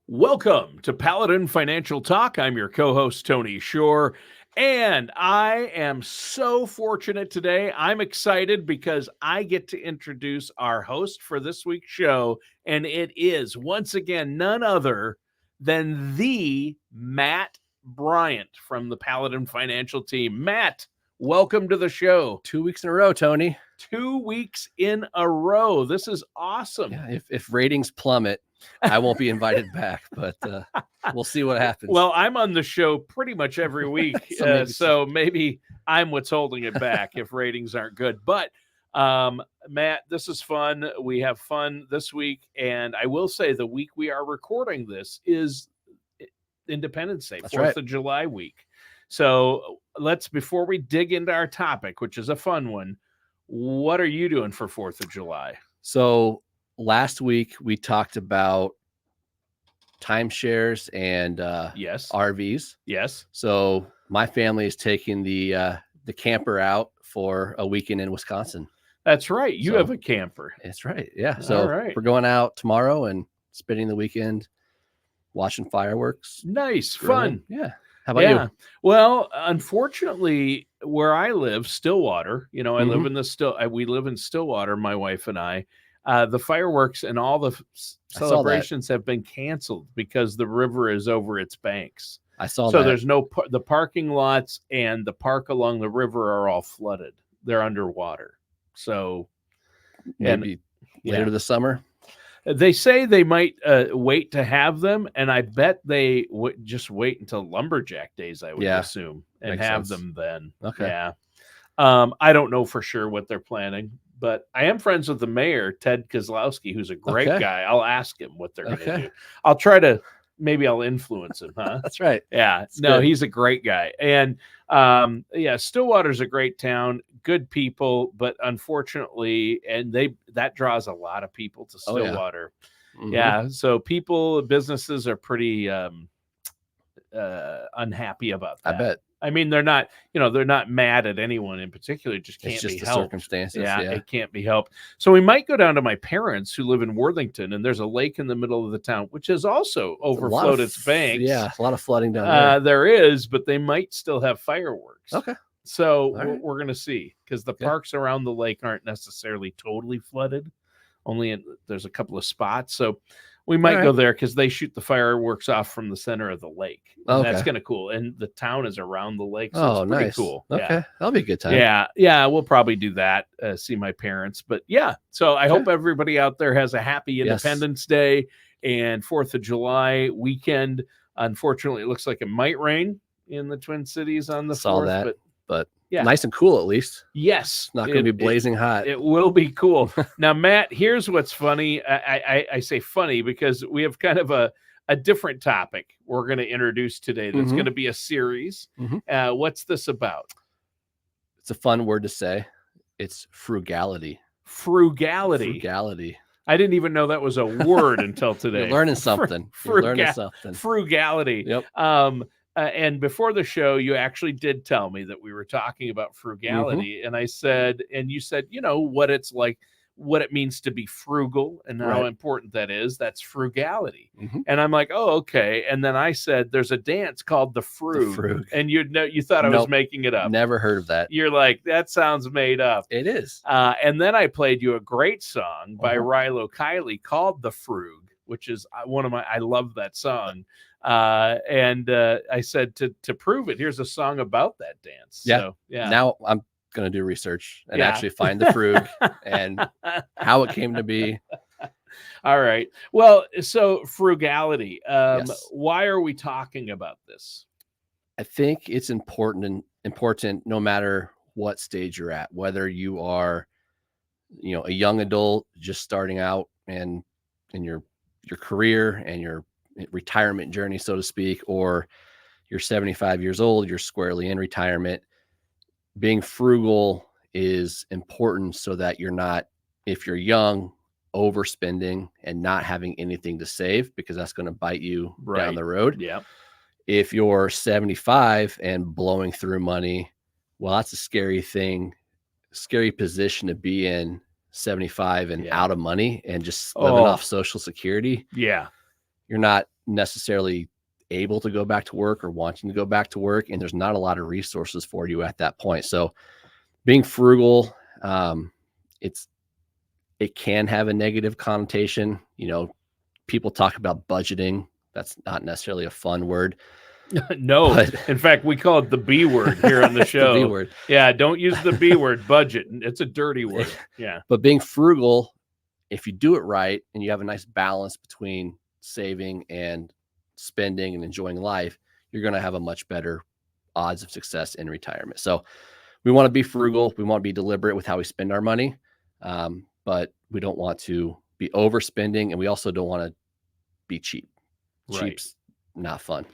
Welcome to Paladin Financial Talk. I'm your co-host, Tony Shore, and I am so fortunate today. I'm excited because I get to introduce our host for this week's show, and it is, once again, none other than the Matt Bryant from the Paladin Financial team. Matt, welcome to the show. 2 weeks in a row, Tony. 2 weeks in a row. This is awesome. Yeah, if ratings plummet, I won't be invited back, but we'll see what happens. Well, I'm on the show pretty much every week, so maybe I'm what's holding it back if ratings aren't good. But Matt, this is fun. We have fun this week, and I will say the week we are recording this is Independence Day, That's 4th right. of July week. So before we dig into our topic, which is a fun one, what are you doing for 4th of July? So last week we talked about timeshares and Yes. RVs. Yes. So my family is taking the camper out for a weekend in Wisconsin. That's right. You have a camper. That's right. Yeah. So All right. we're going out tomorrow and spending the weekend watching fireworks. Nice. Fun. Yeah. How about you? Well, unfortunately, where I live, Stillwater, I live in we live in Stillwater, my wife and I. The fireworks and all the celebrations have been canceled because the river is over its banks. I saw that. So there's the parking lots and the park along the river are all flooded. They're underwater. So maybe later this summer. They say they might wait to have them, and I bet they would just wait until Lumberjack Days, I would assume, and have them then. Okay. Yeah. I don't know for sure what they're planning, but I am friends with the mayor, Ted Kozlowski, who's a great guy. I'll ask him what they're going to do. I'll try to, maybe I'll influence him, huh? That's right. Yeah. That's good. He's a great guy. And Stillwater's a great town, good people, but unfortunately, that draws a lot of people to Stillwater. Mm-hmm. Yeah. So businesses are pretty unhappy about that. I bet. I mean, they're not mad at anyone in particular. It just can't be helped. Circumstances. Yeah, it can't be helped. So we might go down to my parents who live in Worthington, and there's a lake in the middle of the town, which has also overflowed its banks. Yeah, a lot of flooding down there. There is, but they might still have fireworks. Okay. So we're going to see, because the parks around the lake aren't necessarily totally flooded. There's a couple of spots. So we might go there because they shoot the fireworks off from the center of the lake. That's kind of cool. And the town is around the lake, so it's pretty cool. Okay. Yeah. That'll be a good time. Yeah, we'll probably do that, see my parents. But yeah, so I hope everybody out there has a happy Independence Day and 4th of July weekend. Unfortunately, it looks like it might rain in the Twin Cities on the 4th. Saw that, but nice and cool at least. Yes. It's not going to be blazing hot. It will be cool. Now, Matt, here's what's funny. I say funny because we have kind of a different topic we're going to introduce today. That's going to be a series. Mm-hmm. What's this about? It's a fun word to say. It's frugality. Frugality. I didn't even know that was a word until today. You're learning something. Frugality. Yep. And before the show, you actually did tell me that we were talking about frugality. And you said, what it's like, what it means to be frugal and how important that is. That's frugality. Mm-hmm. And I'm like, oh, okay. And then I said, there's a dance called the Frug. And you thought I was making it up. Never heard of that. You're like, that sounds made up. It is. And then I played you a great song by Rilo Kiley called The Frug, which is I love that song. And I said to prove it, here's a song about that dance. Yeah. So, yeah. Now I'm going to do research and actually find the Frug and how it came to be. All right. Well, so frugality. Why are we talking about this? I think it's important no matter what stage you're at, whether you are, a young adult just starting out and in your career and your retirement journey, so to speak, or you're 75 years old, you're squarely in retirement. Being frugal is important so that you're not, if you're young, overspending and not having anything to save, because that's going to bite you down the road. Yeah. If you're 75 and blowing through money, well, that's a scary position to be in, 75 and out of money and just living off Social Security. Yeah. You're not necessarily able to go back to work or wanting to go back to work, and there's not a lot of resources for you at that point. So being frugal, it can have a negative connotation. People talk about budgeting. That's not necessarily a fun word. No, but in fact, we call it the B word here on the show. The B word. Yeah, don't use the B word, budget. It's a dirty word. Yeah. But being frugal, if you do it right and you have a nice balance between saving and spending and enjoying life, you're going to have a much better odds of success in retirement. So we want to be frugal. We want to be deliberate with how we spend our money. But we don't want to be overspending, and we also don't want to be cheap. Right. Cheap's not fun.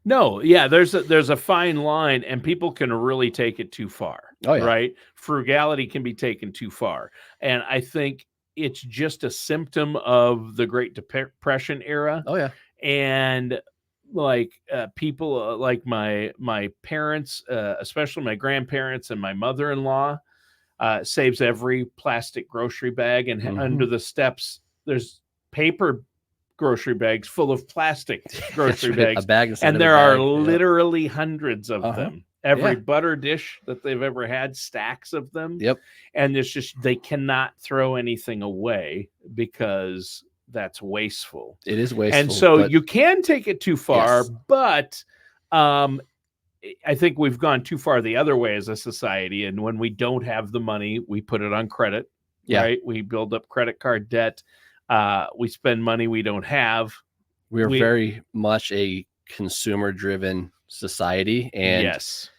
No, yeah, there's a fine line, and people can really take it too far. Oh, yeah. Right? Frugality can be taken too far. And I think it's just a symptom of the Great Depression era. Oh, yeah. And like people like my parents, especially my grandparents and my mother-in-law, saves every plastic grocery bag, and under the steps there's paper grocery bags full of plastic grocery bags. A bag and there are literally hundreds of them. Every Yeah. butter dish that they've ever had, stacks of them. Yep. And it's just, they cannot throw anything away because that's wasteful. It is wasteful. And so you can take it too far, Yes. but I think we've gone too far the other way as a society. And when we don't have the money, we put it on credit. Yeah. Right? We build up credit card debt. We spend money we don't have. We're very much a consumer-driven society. And yes,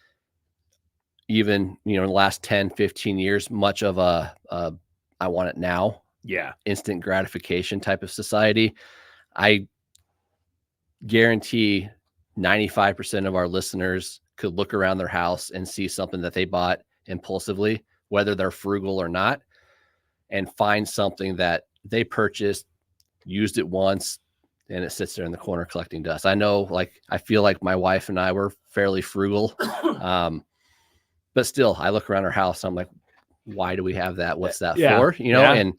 even, in the last 10, 15 years, much of a I want it now, instant gratification type of society. I guarantee 95% of our listeners could look around their house and see something that they bought impulsively, whether they're frugal or not, and find something that they purchased, used it once, and it sits there in the corner collecting dust. I know, I feel like my wife and I were fairly frugal. But still, I look around our house and I'm like, why do we have that? What's that for? And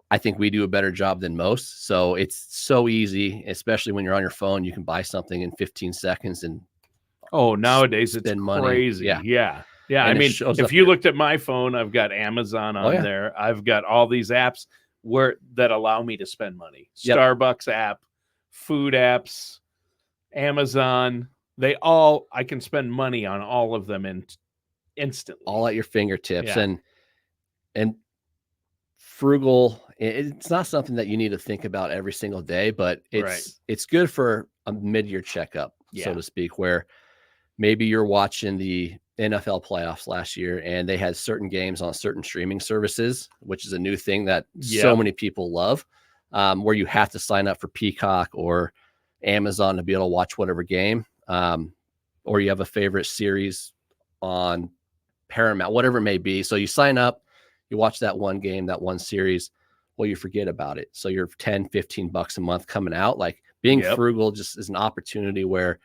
I think we do a better job than most. So it's so easy, especially when you're on your phone, you can buy something in 15 seconds and nowadays it's crazy. Money. Yeah. And I mean, if you looked at my phone, I've got Amazon on there. I've got all these apps that allow me to spend money. Starbucks app, food apps, Amazon, I can spend money on all of them instantly, all at your fingertips. And frugal, it's not something that you need to think about every single day, but it's good for a mid-year checkup, so to speak, where maybe you're watching the NFL playoffs last year and they had certain games on certain streaming services, which is a new thing that so many people love, where you have to sign up for Peacock or Amazon to be able to watch whatever game, or you have a favorite series on Paramount, whatever it may be. So you sign up, you watch that one game, that one series, well, you forget about it. So you're $10-15 a month coming out. Like being frugal just is an opportunity where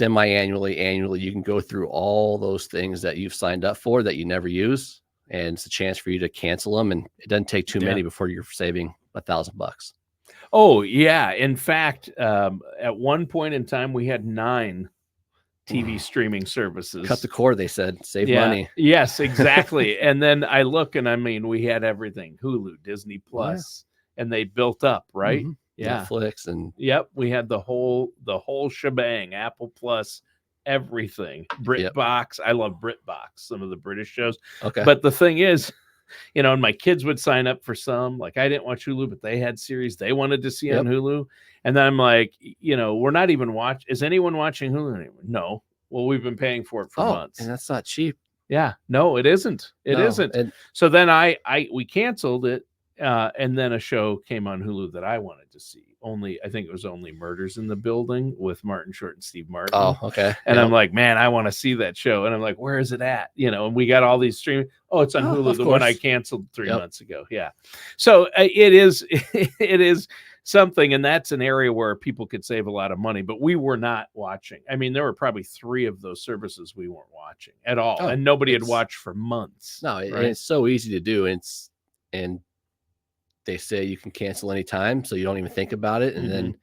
annually, you can go through all those things that you've signed up for that you never use. And it's a chance for you to cancel them. And it doesn't take too many before you're saving $1,000. Oh, yeah. In fact, at one point in time, we had 9 TV streaming services. Cut the cord, they said. Save money. Yes, exactly. And then I look, and I mean, we had everything: Hulu, Disney Plus, and they built up, right? Mm-hmm. Netflix and we had the whole shebang, Apple Plus, everything. BritBox. I love BritBox, some of the British shows. Okay. But the thing is, and my kids would sign up for some. Like, I didn't watch Hulu, but they had series they wanted to see on Hulu. And then I'm like, we're not even is anyone watching Hulu anymore? No. Well, we've been paying for it for months. And that's not cheap. Yeah. No, it isn't. It isn't. And so then we canceled it. And then a show came on Hulu that I wanted to see. I think it was only Murders in the Building with Martin Short and Steve Martin. Oh, okay. And I'm like, man, I want to see that show. And I'm like, where is it at? And we got all these streaming. Oh, it's on Hulu. The one I canceled 3 months ago. Yeah. So it is something. And that's an area where people could save a lot of money, but we were not watching. I mean, there were probably 3 of those services we weren't watching at all. And nobody had watched for months. No, and it's so easy to do. And they say you can cancel anytime, so you don't even think about it. And then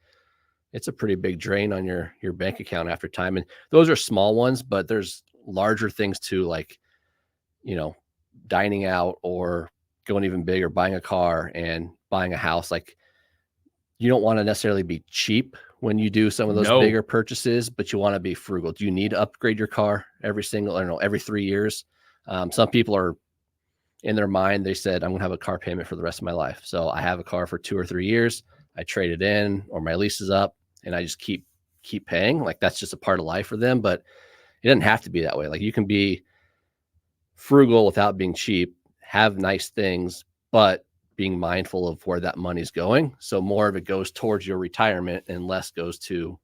it's a pretty big drain on your bank account after time. And those are small ones, but there's larger things too, like, dining out, or going even bigger, buying a car and buying a house. Like, you don't want to necessarily be cheap when you do some of those No. bigger purchases, but you want to be frugal. Do you need to upgrade your car every 3 years? Some people are, in their mind, they said, I'm going to have a car payment for the rest of my life. So I have a car for 2 or 3 years. I trade it in, or my lease is up, and I just keep paying. Like, that's just a part of life for them. But it doesn't have to be that way. Like, you can be frugal without being cheap, have nice things, but being mindful of where that money's going. So more of it goes towards your retirement and less goes to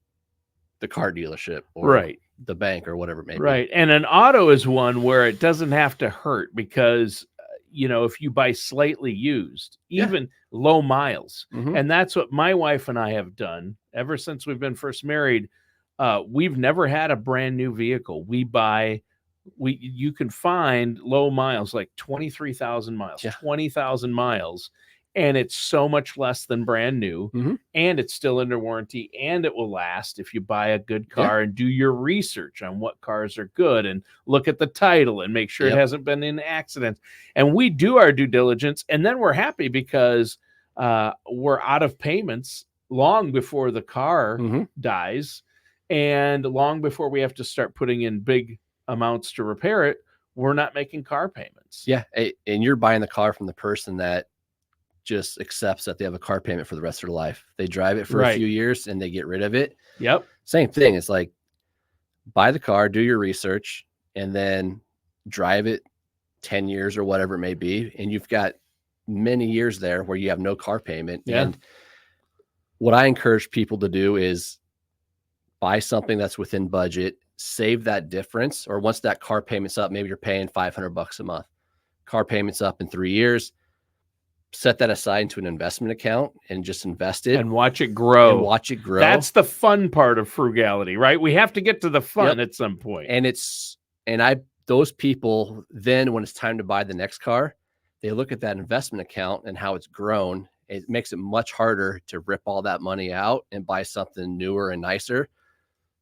the car dealership or Right. the bank or whatever it may be. Right. And an auto is one where it doesn't have to hurt because, if you buy slightly used, even low miles, Mhm. and that's what my wife and I have done ever since we've been first married. We've never had a brand new vehicle. You can find low miles, like 23,000 miles, Yeah. 20,000 miles, and it's so much less than brand new, Mhm. and it's still under warranty, and it will last if you buy a good car and do your research on what cars are good and look at the title and make sure it Yep. hasn't been in accidents. And we do our due diligence, and then we're happy because we're out of payments long before the car Mhm. dies, and long before we have to start putting in big amounts to repair it. We're not making car payments. Yeah. And you're buying the car from the person that just accepts that they have a car payment for the rest of their life. They drive it for a Right. few years and they get rid of it. Yep. Same thing. It's like, buy the car, do your research, and then drive it 10 years or whatever it may be. And you've got many years there where you have no car payment. Yeah. And what I encourage people to do is buy something that's within budget, save that difference. Or once that car payment's up, maybe you're paying $500 a month. Car payment's up in 3 years. Set that aside into an investment account and just invest it And watch it grow. and watch it grow. That's the fun part of frugality, right? We have to get to the fun at some point. And those people, then when it's time to buy the next car, they look at that investment account and how it's grown. It makes it much harder to rip all that money out and buy something newer and nicer.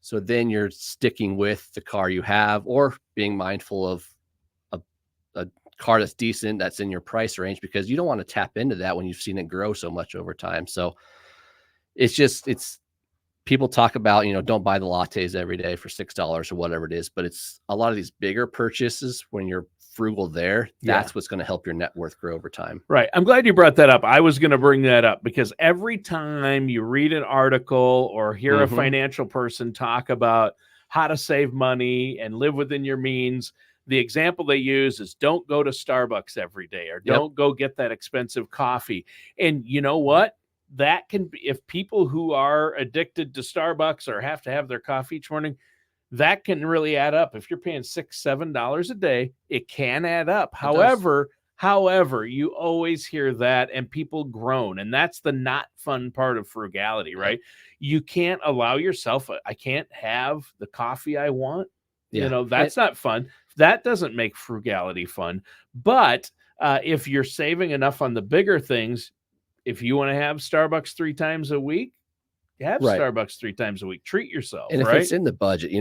So then you're sticking with the car you have, or being mindful of a car that's decent, that's in your price range, because you don't want to tap into that when you've seen it grow so much over time. So it's people talk about, don't buy the lattes every day for $6 or whatever it is, but it's a lot of these bigger purchases when you're frugal there. That's what's going to help your net worth grow over time. Right. I'm glad you brought that up. I was going to bring that up because every time you read an article or hear a financial person talk about how to save money and live within your means, the example they use is don't go to Starbucks every day, or don't go get that expensive coffee. And you know what? That can be, if people who are addicted to Starbucks or have to have their coffee each morning, that can really add up. If you're paying $6, $7 a day, it can add up. However, you always hear that and people groan. And that's the not fun part of frugality, right? You can't allow yourself, I can't have the coffee I want. That's not fun. That doesn't make frugality fun. But if you're saving enough on the bigger things, if you want to have Starbucks 3 times a week, have Starbucks 3 times a week. Treat yourself. And if it's in the budget,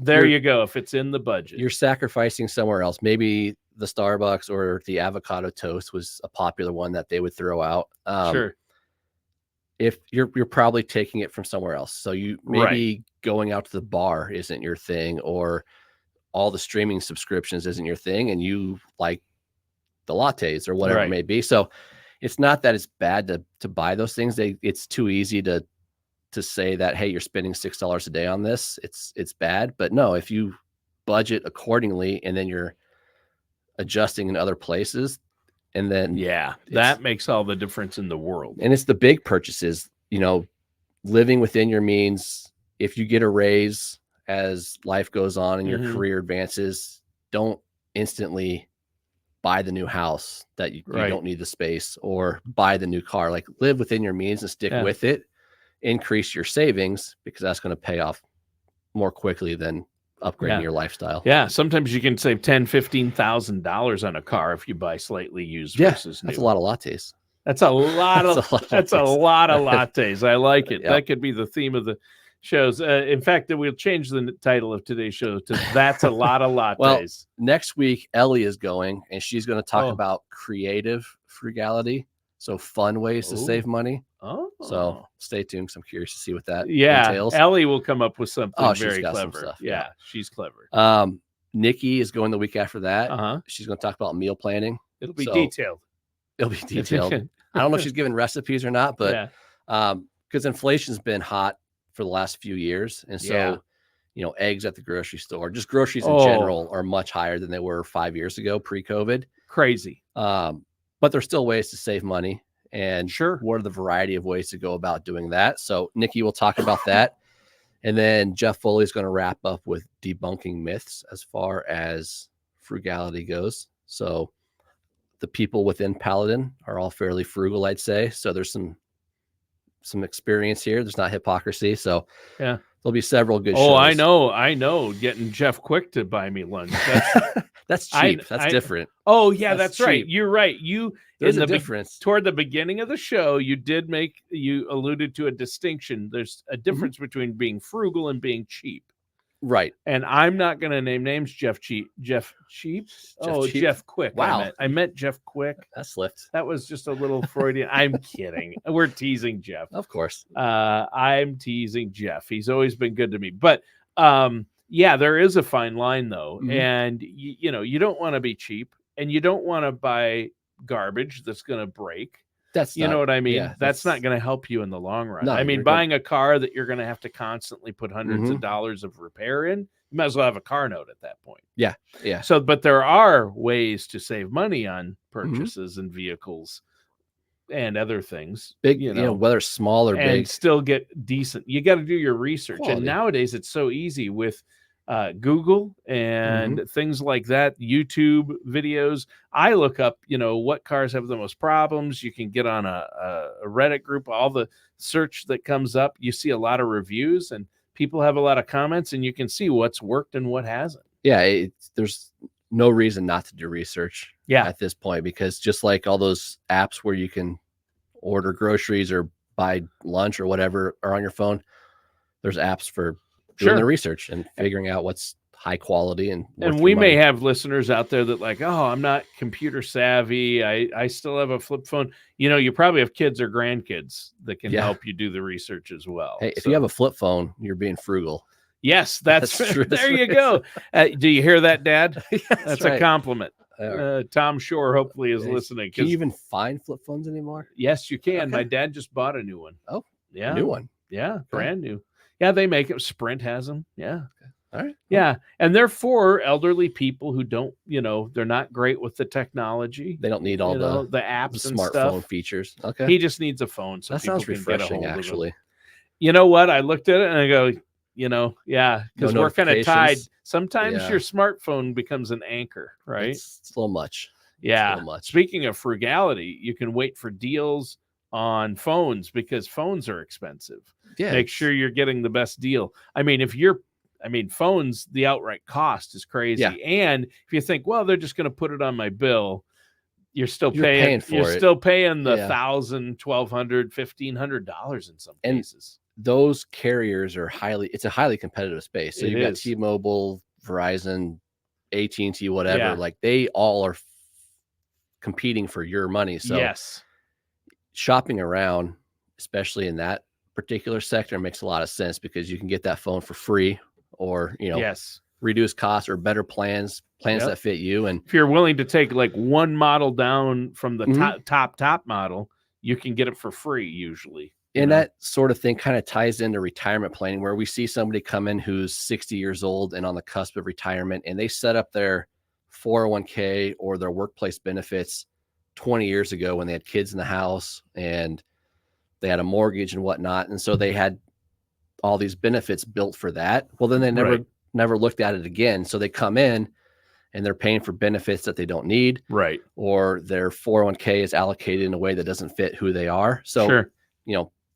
there you go. If it's in the budget, you're sacrificing somewhere else. Maybe the Starbucks or the avocado toast was a popular one that they would throw out. Sure. If you're probably taking it from somewhere else. So you maybe going out to the bar isn't your thing, or all the streaming subscriptions isn't your thing, and you like the lattes or whatever it may be. So it's not that it's bad to buy those things. It's too easy to say that, hey, you're spending $6 a day on this. It's bad. But no, if you budget accordingly and then you're adjusting in other places, and then that makes all the difference in the world. And it's the big purchases, living within your means. If you get a raise as life goes on and your career advances, don't instantly buy the new house that you don't need the space, or buy the new car. Like, live within your means and stick with it. Increase your savings, because that's going to pay off more quickly than upgrading your lifestyle. Yeah. Sometimes you can save $10,000, $15,000 on a car if you buy slightly used versus new. That's a lot of lattes. That's a lot That's of a lot of that's a lattes. lot of lattes. I like it. Yep. That could be the theme of the shows. In fact, we'll change the title of today's show to "That's a Lot of Lattes." Well, next week Ellie is going, and she's going to talk Oh. about creative frugality, so fun ways to save money. Oh, So stay tuned, because I'm curious to see what that yeah, entails. Ellie will come up with something Oh, she's very got clever. some stuff. Yeah, she's clever. Nikki is going the week after that. Uh-huh. She's going to talk about meal planning. It'll be detailed. It'll be detailed. I don't know if she's giving recipes or not, but because inflation's been hot for the last few years, and so eggs at the grocery store, just groceries in general, are much higher than they were 5 years ago, pre-COVID. Crazy. But there's still ways to save money, and sure, what are the variety of ways to go about doing that? So Nikki will talk about that, and then Jeff Foley is going to wrap up with debunking myths as far as frugality goes. So the people within Paladin are all fairly frugal, I'd say. So there's some experience here. There's not hypocrisy. So yeah, there'll be several good shows. I know. Getting Jeff Quick to buy me lunch. That's cheap. That's different. Oh yeah, that's right. You're right. There's a difference. Toward the beginning of the show, you alluded to a distinction. There's a difference between being frugal and being cheap. Right. And I'm not going to name names. Jeff Cheap. Jeff Quick. Wow. I meant Jeff Quick. That slipped. That was just a little Freudian. I'm kidding. We're teasing Jeff. Of course. I'm teasing Jeff. He's always been good to me. But yeah, there is a fine line though. And you don't want to be cheap, and you don't want to buy garbage that's going to break. You know what I mean? Yeah, that's not going to help you in the long run. No, I mean, buying a car that you're going to have to constantly put hundreds of dollars of repair in, you might as well have a car note at that point. Yeah. Yeah. So, but there are ways to save money on purchases and vehicles and other things. Big, whether small or big, and still get decent. You got to do your research. Quality. And nowadays it's so easy with Google and things like that, YouTube videos. I look up, what cars have the most problems. You can get on a Reddit group, all the search that comes up. You see a lot of reviews and people have a lot of comments, and you can see what's worked and what hasn't. Yeah, there's no reason not to do research at this point, because just like all those apps where you can order groceries or buy lunch or whatever are on your phone, there's apps for doing the research and figuring out what's high quality. And we may have listeners out there that like, oh, I'm not computer savvy. I still have a flip phone. You probably have kids or grandkids that can help you do the research as well. Hey, if you have a flip phone, you're being frugal. Yes, that's true. There you go. Do you hear that, Dad? That's a compliment. Tom Shore hopefully is listening. Can you even find flip phones anymore? Yes, you can. My dad just bought a new one. Oh, yeah, new one. Yeah, brand new. Yeah, they make it. Sprint has them. Yeah. Okay. All right. Yeah. And they're for elderly people who don't, they're not great with the technology. They don't need all the apps and smartphone features. Okay. He just needs a phone. So that sounds refreshing, actually. You know what? I looked at it and I go, because we're kind of tied. Sometimes your smartphone becomes an anchor, right? It's a little much. Yeah. Speaking of frugality, you can wait for deals on phones because phones are expensive. Yeah. Make sure you're getting the best deal. I mean, phones, the outright cost is crazy. Yeah. And if you think, well, they're just going to put it on my bill, you're still paying for it. You're still paying the $1,000, $1,200, $1,500 in some cases. Those carriers are it's a highly competitive space. So you've got T-Mobile, Verizon, AT&T, whatever. Like they all are competing for your money. So shopping around, especially in that particular sector, makes a lot of sense because you can get that phone for free or, reduce costs or better plans that fit you. And if you're willing to take like one model down from the top model, you can get it for free usually. And that sort of thing kind of ties into retirement planning, where we see somebody come in who's 60 years old and on the cusp of retirement, and they set up their 401k or their workplace benefits 20 years ago when they had kids in the house and they had a mortgage and whatnot. And so they had all these benefits built for that. Well, then they never looked at it again. So they come in and they're paying for benefits that they don't need. Right. Or their 401k is allocated in a way that doesn't fit who they are. So,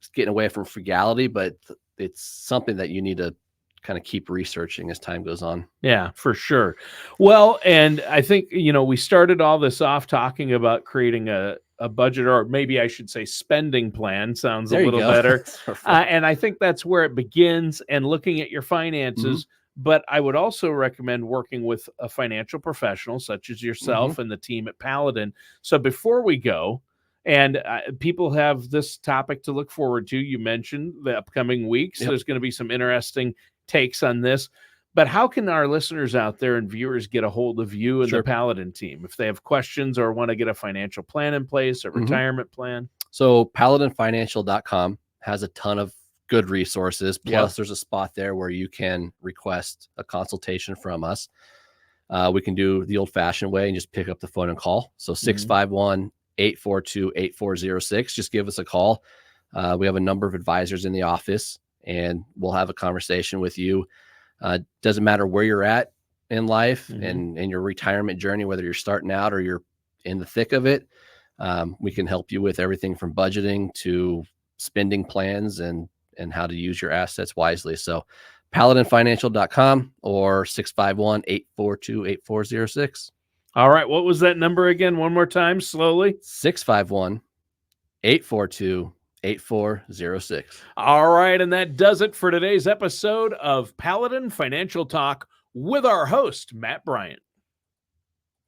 it's getting away from frugality, but it's something that you need to kind of keep researching as time goes on. Yeah, for sure. Well, and I think, we started all this off talking about creating a a budget, or maybe I should say spending plan, sounds a There you little go. better. That's perfect. And I think that's where it begins, and looking at your Mhm. finances. But I would also recommend working with a financial professional such as yourself and the team at Paladin. So before we go, and people have this topic to look forward to. You mentioned the upcoming weeks. Yep. There's going to be some interesting takes on this. But how can our listeners out there and viewers get a hold of you and the Sure. Paladin team if they have questions or want to get a financial plan in place, a retirement plan? So paladinfinancial.com has a ton of good resources. Plus, Yep. there's a spot there where you can request a consultation from us. We can do the old-fashioned way and just pick up the phone and call. So 651-842-8406. Just give us a call. We have a number of advisors in the office, and we'll have a conversation with you. Doesn't matter where you're at in life and your retirement journey, whether you're starting out or you're in the thick of it. We can help you with everything from budgeting to spending plans and how to use your assets wisely. So paladinfinancial.com or 651-842-8406. All right. What was that number again? One more time, slowly. 651-842-8406. All right. And that does it for today's episode of Paladin Financial Talk with our host, Matt Bryant.